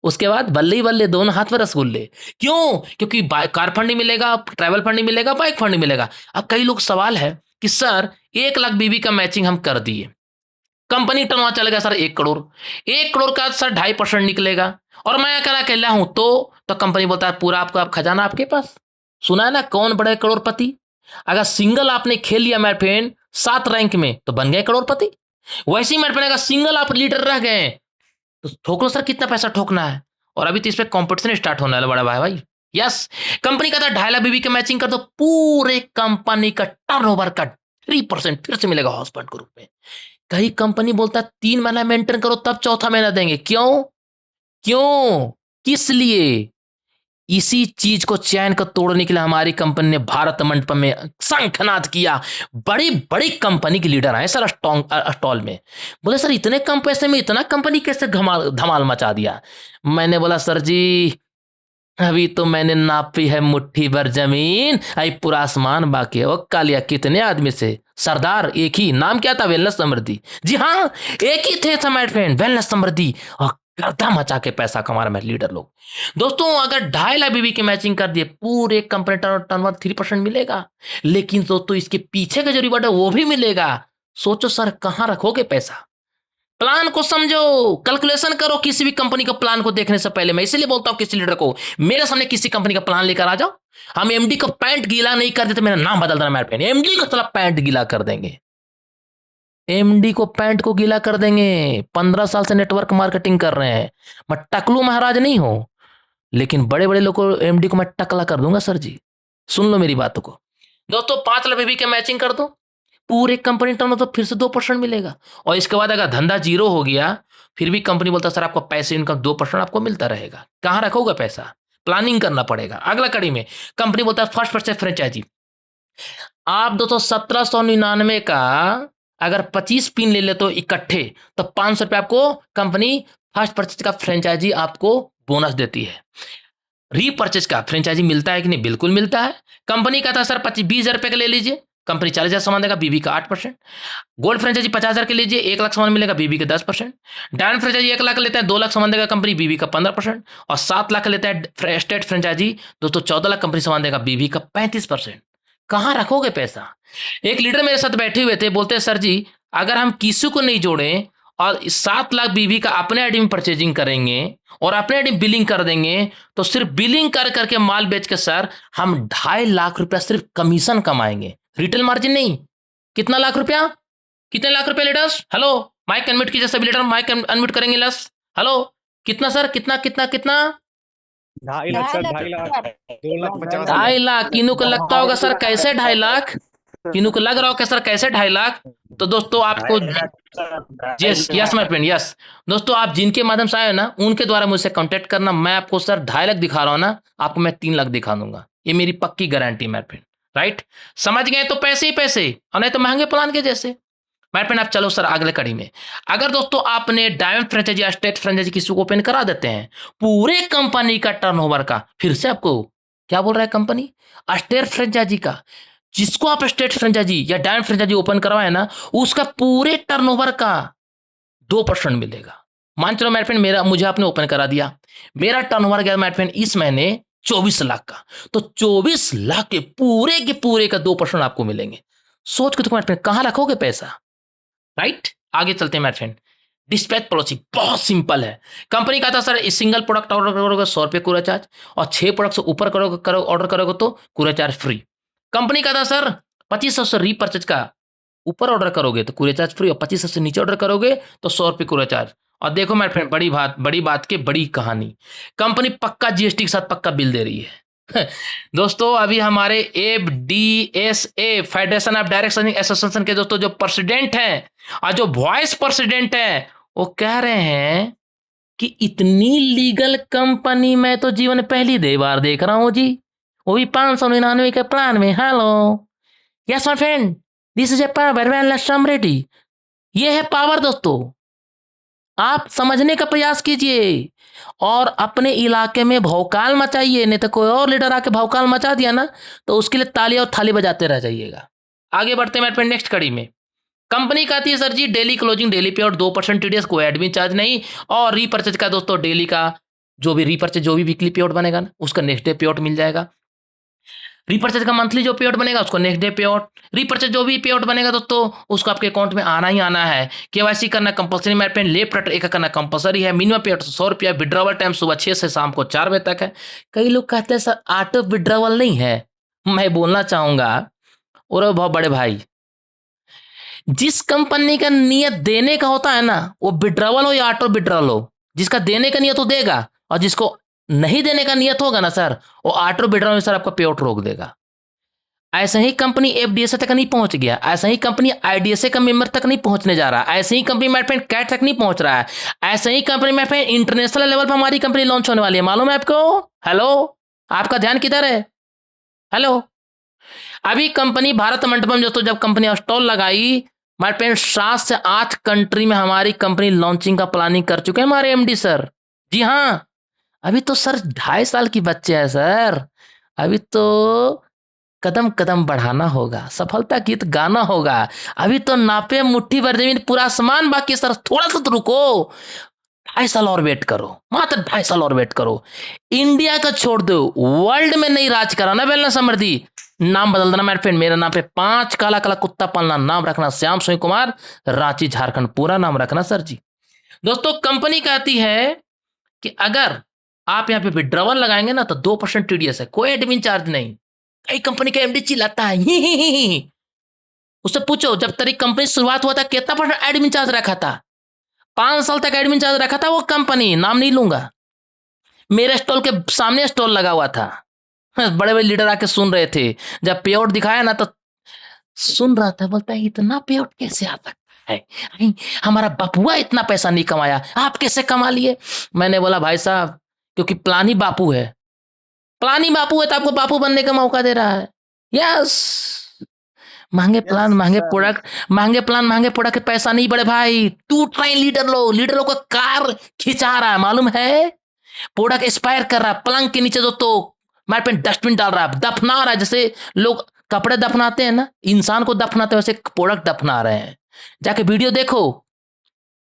उसके बाद बल्ले ही बल्ले दोनों हाथ में रसगुल्ले। क्यों? क्योंकि कार फंड नहीं मिलेगा, ट्रैवल फंड नहीं मिलेगा, बाइक फंड नहीं मिलेगा। अब कई लोग सवाल है कि सर 1 लाख बीवी का मैचिंग हम कर दिए, कंपनी टर्नओवर चलेगा सर 1 करोड़, 1 करोड़ का सर 2.5% निकलेगा और मैं अकेला हूं तो कंपनी बोलता है पूरा आपको आप खजाना आपके पास। सुना है ना कौन बड़े करोड़पति? अगर सिंगल आपने खेल लिया मेरे फ्रेंड 7 रैंक में तो बन गए करोड़पति। वैसे ही मेरे फ्रेंड अगर सिंगल आप लीडर रह गए तो ठोक लो सर, कितना पैसा ठोकना है। और अभी तो इस पे कंपटीशन स्टार्ट होने वाला बड़ा भाई। यस, कंपनी का था 2.5 लाख बीबी का मैचिंग कर दो, पूरे कंपनी का टर्नओवर का 3% फिर से मिलेगा हॉस्पिटल के रूप में। कई कंपनी बोलता है 3 महीना मेंटेन करो तब चौथा महीना देंगे। क्यों? क्यों? किस लिए? इसी चीज को चैन को तोड़ने के लिए हमारी कंपनी ने भारत मंडप में शंखनाद किया। बड़ी बड़ी कंपनी के लीडर आए सर स्टॉल में, बोले सर इतने कम पैसे में इतना कंपनी कैसे धमाल मचा दिया। मैंने बोला सर जी अभी तो मैंने नापी है मुट्ठी भर जमीन, अभी पूरा आसमान बाकी है। वो कालिया कितने आदमी से सरदार एक ही नाम क्या था? वेलनेस समृद्धि। जी हाँ, एक ही थे माय फ्रेंड, वेलनेस समृद्धि, और गर्दा मचा के पैसा कमा रहे लीडर लोग। दोस्तों अगर 2.5 लाख बीबी की मैचिंग कर दिए पूरे कंपनी टर्नओवर 3% मिलेगा, लेकिन दोस्तों इसके पीछे का जो रिवॉर्ड है वो भी मिलेगा। सोचो सर कहां रखोगे पैसा? प्लान को समझो, कैलकुलेशन करो किसी भी कंपनी का प्लान को देखने से पहले। मैं इसलिए बोलता हूं किसी लीडर को मेरे सामने किसी कंपनी का प्लान लेकर आ जाओ। हम एमडी को पैंट गीला नहीं कर देते, मेरा नाम बदल देना मेरे, एमडी को साला पैंट गीला कर देंगे, एमडी को पैंट को गीला कर देंगे। 15 साल से नेटवर्क मार्केटिंग कर रहे हैं, मैं टकलू महाराज नहीं हूं, लेकिन बड़े बड़े लोग को एमडी को मैं टकला कर दूंगा सर जी। सुन लो मेरी बातों को। दोस्तों 5 लाख बीबी के मैचिंग कर दो, पूरे कंपनी टर्न तो फिर से 2% मिलेगा। और इसके बाद अगर धंधा जीरो हो गया फिर भी कंपनी बोलता सर आपको पैसे इनकम 2% आपको मिलता रहेगा। कहां रखोगे पैसा? प्लानिंग करना पड़ेगा। अगला कड़ी में कंपनी बोलता है फर्स्ट परचेज फ्रेंचाइजी। आप दोस्तों 1799 का अगर 25 पिन ले ले तो इकट्ठे तो 500 रुपये आपको कंपनी फर्स्ट परचेज का फ्रेंचाइजी आपको बोनस देती है। रीपर्चेज का फ्रेंचाइजी मिलता है कि नहीं? बिल्कुल मिलता है। कंपनी का था सर 20,000 रुपए का ले लीजिए, कंपनी 40,000 सामान देगा, बीबी का 8%। गोल्ड फ्रेंचाइजी 50,000 के लीजिए, 1 लाख सामान मिलेगा, बीबी का 10%। डायमंड फ्रेंचाइजी 1 लाख लेते हैं, 2 लाख सामान देगा कंपनी, बीबी का 15%। और 7 लाख लेते हैं स्टेट फ्रेंचाइजी, दोस्तों 14 लाख कंपनी सामान देगा, बीबी का 35%। कहां रखोगे पैसा? एक लीडर मेरे साथ बैठे हुए थे, बोलते सर जी अगर हम किसी को नहीं जोड़ें और 7 लाख बीबी का अपने आईडी में परचेजिंग करेंगे और अपने आईडी में बिलिंग कर देंगे तो सिर्फ बिलिंग कर करके माल बेच के सर हम 2.5 लाख रुपया सिर्फ कमीशन कमाएंगे, रिटेल मार्जिन नहीं। कितना लाख रुपया? कितने लाख रुपया लीडर्स? हेलो, माइक अनम्यूट कीजिए सभी लीडर, माइक अनम्यूट करेंगे लस। हेलो, कितना सर? कितना कितना कितना? 2.5 लाख सर, 2.5 लाख, 2,50,000। 2.5 लाख किन्नू को लगता होगा सर कैसे 2.5 लाख? किन्नू को लग रहा होगा सर कैसे 2.5 लाख? तो दोस्तों आपको yes yes my friend yes, दोस्तों आप जिनके माध्यम से आए हो ना उनके द्वारा मुझसे कांटेक्ट करना। मैं आपको सर 2.5 लाख दिखा रहा हूं ना, आपको मैं 3 लाख दिखा दूंगा, ये मेरी पक्की गारंटी माय फ्रेंड। राइट, समझ गए? तो पैसे ही पैसे, और नहीं तो महंगे प्लान के जैसे। माय फ्रेंड आप चलो सर अगले कड़ी में। अगर दोस्तों आपने डायमंड फ्रेंचाइजी या स्टेट फ्रेंचाइजी किसी को ओपन करा देते हैं पूरे कंपनी का टर्नओवर का, फिर से आपको क्या बोल रहा है कंपनी? स्टेट फ्रेंचाइजी का, जिसको आप स्टेट फ्रेंचाइजी या डायमंड फ्रेंचाइजी ओपन करवाए ना उसका पूरे टर्नओवर का 2% मिलेगा। मान चलो मेरे फ्रेंड मेरा मुझे आपने ओपन करा दिया, मेरा टर्नओवर गया मेरे फ्रेंड इस महीने 24 लाख का, तो 24 लाख के पूरे का 2% आपको मिलेंगे। सोच के तो मेरे फ्रेंड कहां रखोगे पैसा? राइट, आगे चलते हैं मेरे फ्रेंड। डिस्पैच पॉलिसी बहुत सिंपल है। कंपनी का था सर इस सिंगल प्रोडक्ट ऑर्डर करोगे 100 रुपये कूरियर चार्ज, और 6 प्रोडक्ट से ऊपर ऑर्डर करोगे तो कूरियर चार्ज फ्री। कंपनी का था सर 2500 से रीपर्चेज का ऊपर ऑर्डर करोगे तो कूरियर चार्ज फ्री, और 2500 से नीचे ऑर्डर करोगे तो 100 रुपये कूरियर चार्ज। और देखो मेरे फ्रेंड बड़ी बात की बड़ी कहानी, कंपनी पक्का जीएसटी के साथ पक्का बिल दे रही है। दोस्तों अभी हमारे FDSA federation of direct service association के दोस्तों जो प्रेसिडेंट हैं और जो वाइस प्रेसिडेंट है वो कह रहे हैं कि इतनी लीगल कंपनी मैं तो जीवन पहली बार देख रहा हूं जी, वो भी 599 के प्लान में। Hello, yes my friend, this is a power wellness Samriddhi. ये है पावर दोस्तों, आप समझने का प्रयास कीजिए और अपने इलाके में भौकाल मचाइए, नहीं तो कोई और लीडर आके भौकाल मचा दिया ना तो उसके लिए ताली और थाली बजाते रह जाइएगा। आगे बढ़ते हैं मेरे फ्रेंड नेक्स्ट कड़ी में। कंपनी कहती है सर जी डेली क्लोजिंग, डेली पे आउट 2% टीडीएस, कोई एडमिन चार्ज नहीं, और रीपर्चेज का दोस्तों डेली का जो भी रीपर्चेज जो भी वीकली पे आउट बनेगा ना उसका नेक्स्ट डे पे आउट मिल जाएगा। रीपर्चेज का मंथली जो पे आउट बनेगा उसको नेक्स्ट डे पे आउट। रीपर्चेज जो भी पे आउट बनेगा दोस्तों उसको आपके अकाउंट में आना ही आना है। केवाईसी करना कंपलसरी, मेरे फ्रेंड लेफ्ट राइट एक करना कंपलसरी है। मिनिमम पे आउट 100 रुपया। विड्रॉवल टाइम सुबह 6 से शाम को 4 बजे तक है। कई लोग कहते हैं सर ऑटो विड्रॉवल नहीं है। मैं बोलना चाहूंगा और बहुत बड़े भाई, जिस कंपनी का नियत देने का होता है ना वो विड्रॉवल हो या ऑटो विड्रॉवल हो, जिसका देने का नियत हो देगा और जिसको नहीं देने का नियत होगा ना सर वो ऑटो विड्रॉवल में सर आपका पे आउट रोक देगा। ऐसे ही कंपनी एफडीएसए तक नहीं पहुंच गया, ऐसे ही कंपनी आईडीएसए का मेंबर तक नहीं पहुंचने जा रहा, ऐसे ही कंपनी मेरे फ्रेंड कैट तक नहीं पहुंच रहा है, ऐसे ही कंपनी मेरे फ्रेंड इंटरनेशनल लेवल पर हमारी कंपनी लॉन्च होने वाली है, मालूम है आपको? हेलो, आपका ध्यान किधर है? हेलो, अभी कंपनी भारत मंडपम जो तो जब कंपनी स्टॉल लगाई माय फ्रेंड 7 से 8 कंट्री में हमारी कंपनी लॉन्चिंग का प्लानिंग कर चुके हैं हमारे एमडी सर। जी हाँ, अभी तो सर 2.5 साल की बच्चे हैं सर, अभी तो कदम कदम बढ़ाना होगा, सफलता गीत गाना होगा। अभी तो नापे मुट्ठी भर जमीन पूरा आसमान बाकी सर, थोड़ा सा तो रुको, 2.5 साल और वेट करो, मात्र 2.5 साल और वेट करो। इंडिया का छोड़ दो, वर्ल्ड में नहीं राज कराना वेलनेस समृद्धि, नाम बदल देना मेरे फ्रेंड, मेरे नाम पे 5 काला काला कुत्ता पालना, नाम रखना श्याम सोई कुमार, रांची झारखंड, पूरा नाम रखना सर जी। दोस्तों कंपनी कहती है कि अगर आप यहाँ पे विड्रॉवल लगाएंगे ना तो 2% टीडीएस है, कोई एडमिन चार्ज नहीं। कई कंपनी का एमडी चिल्लाता है ही। उससे पूछो जब तेरी कंपनी शुरुआत हुआ था कितना % एडमिन चार्ज रखा था? 5 साल तक एडमिन चार्ज रखा था वो कंपनी, नाम नहीं लूंगा, मेरे स्टॉल के सामने स्टॉल लगा हुआ था, बड़े बड़े लीडर आके सुन रहे थे, जब पे आउट दिखाया ना तो सुन रहा था, बोलता है इतना पे आउट कैसे आ सकता है, हमारा बापुआ इतना पैसा नहीं कमाया, आप कैसे कमा लिए? मैंने बोला भाई साहब क्योंकि प्लान ही बापू है, प्लान ही बापू है तो आपको बापू बनने का मौका दे रहा है। यस, महंगे प्लान महंगे प्रोडक्ट, महंगे प्लान महंगे प्रोडक्ट के पैसा नहीं बड़े भाई। टू ट्राइन लीडर लोग का कार खिंचा रहा है, मालूम है? प्रोडक्ट एक्सपायर कर रहा है, पलंग के नीचे दोस्तों हमारे पे डस्टबिन डाल रहा है, दफना रहा है, जैसे लोग कपड़े दफनाते हैं ना, इंसान को दफनाते हैं, वैसे प्रोडक्ट दफना रहे हैं। जाके वीडियो देखो,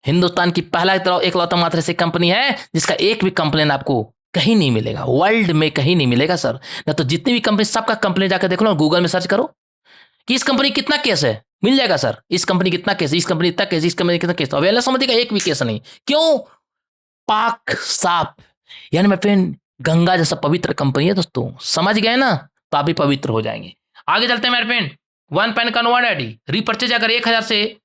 हिंदुस्तान की पहला एकलौता मात्र ऐसी कंपनी है जिसका एक भी कंप्लेन आपको कहीं नहीं मिलेगा, वर्ल्ड में कहीं नहीं मिलेगा सर। ना तो जितनी भी कंपनी सबका कंप्लेन जाकर देख लो, गूगल में सर्च करो कि इस कंपनी कितना केस है, मिल जाएगा सर, इस कंपनी कितना केस, इस कंपनी इतना केस, इस कंपनी कितना केस, अवेला समझ का एक भी केस नहीं। क्यों? पाक साफ, यानी मैं फ्रेंड गंगा जैसा पवित्र कंपनी है दोस्तों, समझ गए ना? तो आप भी पवित्र हो जाएंगे। आगे चलते हैं मेरे friend, 1 pan convert ID repurchase अगर 1000 से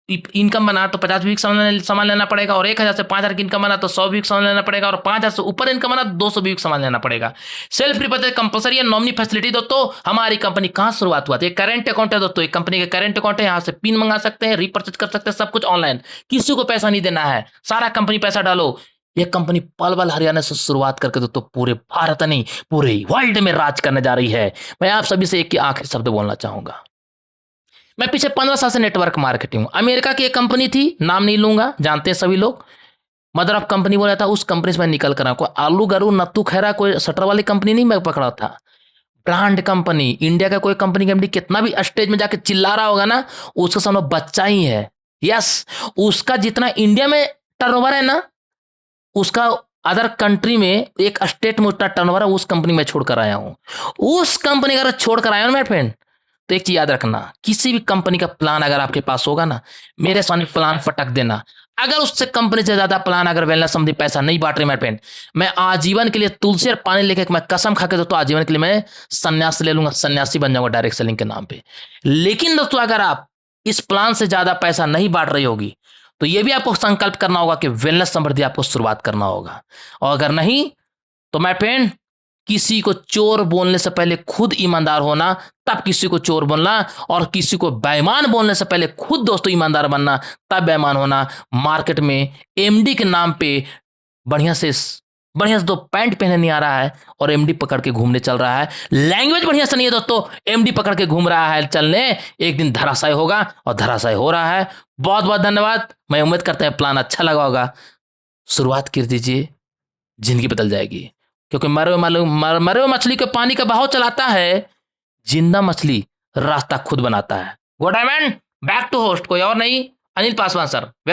इनकम बना तो 50 वीक सामान लेना पड़ेगा, और 1000 से 5000 की इनकम बना तो 100 वीक सामान लेना पड़ेगा, और 5000 से ऊपर इनकम बना तो 200 वीक सामान लेना पड़ेगा। सेल्फ रिपर्चेज कंपलसरी है। नॉमिनी फैसिलिटी दोस्तों, हमारी कंपनी कहाँ शुरुआत हुआ था, करंट अकाउंट है दोस्तों, एक कंपनी का करंट अकाउंट है, यहाँ से पिन मंगा सकते हैं, रिपर्चेज कर सकते हैं, सब कुछ ऑनलाइन, किसी को पैसा नहीं देना है, सारा कंपनी पैसा डालो। ये कंपनी पलवल हरियाणा से शुरुआत करके दोस्तों पूरे भारत नहीं पूरे वर्ल्ड में राज करने जा रही है। मैं आप सभी से एक ही आखिरी शब्द बोलना चाहूंगा, मैं पीछे 15 साल से नेटवर्क मार्केटिंग हूं। अमेरिका की एक कंपनी थी, नाम नहीं लूंगा, जानते हैं सभी लोग, मदर ऑफ कंपनी बोला था, उस कंपनी से मैं निकल कर कोई आलू गरू नत्तू खैरा कोई शटर वाली कंपनी नहीं मैं पकड़ा था, ब्रांड कंपनी। इंडिया का कोई कंपनी एमडी कितना भी स्टेज में जाके चिल्ला रहा होगा ना, उसका सामने बच्चा ही है। यस, उसका जितना इंडिया में टर्नओवर है ना, उसका अदर कंट्री में एक स्टेट में उतना टर्नओवर है, उस कंपनी में छोड़कर आया हूं। उस कंपनी अगर छोड़कर आया हूं मेरे फ्रेंड, तो एक चीज याद रखना, किसी भी कंपनी का प्लान अगर आपके पास होगा ना, मेरे सामने प्लान पटक देना। अगर उससे कंपनी से ज्यादा प्लान अगर वेलनेस संबंधी पैसा नहीं बांट रहे मेरे फ्रेंड, मैं आजीवन के लिए तुलसी और पानी लेके मैं कसम खा के दोस्तों आजीवन के लिए मैं संन्यास ले लूंगा, सन्यासी बन जाऊंगा डायरेक्ट सेलिंग के नाम पे। लेकिन दोस्तों अगर आप इस प्लान से ज्यादा पैसा नहीं बांट रही होगी तो ये भी आपको संकल्प करना होगा कि वेलनेस समृद्धि आपको शुरुआत करना होगा। और अगर नहीं तो मैं फ्रेंड, किसी को चोर बोलने से पहले खुद ईमानदार होना, तब किसी को चोर बोलना, और किसी को बेईमान बोलने से पहले खुद दोस्तों ईमानदार बनना, तब बेईमान होना। मार्केट में एमडी के नाम पे बढ़िया से बढ़िया से 2 पैंट पहनने नहीं आ रहा है और एमडी पकड़ के घूमने चल रहा है। लैंग्वेज बढ़िया से नहीं है दोस्तों, एमडी पकड़ के घूम रहा है चलने, एक दिन धराशायी होगा और धराशायी हो रहा है। बहुत बहुत धन्यवाद। मैं उम्मीद करता हूं प्लान अच्छा लगा होगा। शुरुआत कर दीजिए, जिंदगी बदल जाएगी। क्योंकि मरे हुए मछली के पानी का बहाव चलाता है, जिंदा मछली रास्ता खुद बनाता है। Go diamond back to host, कोई और नहीं, अनिल पासवान सर।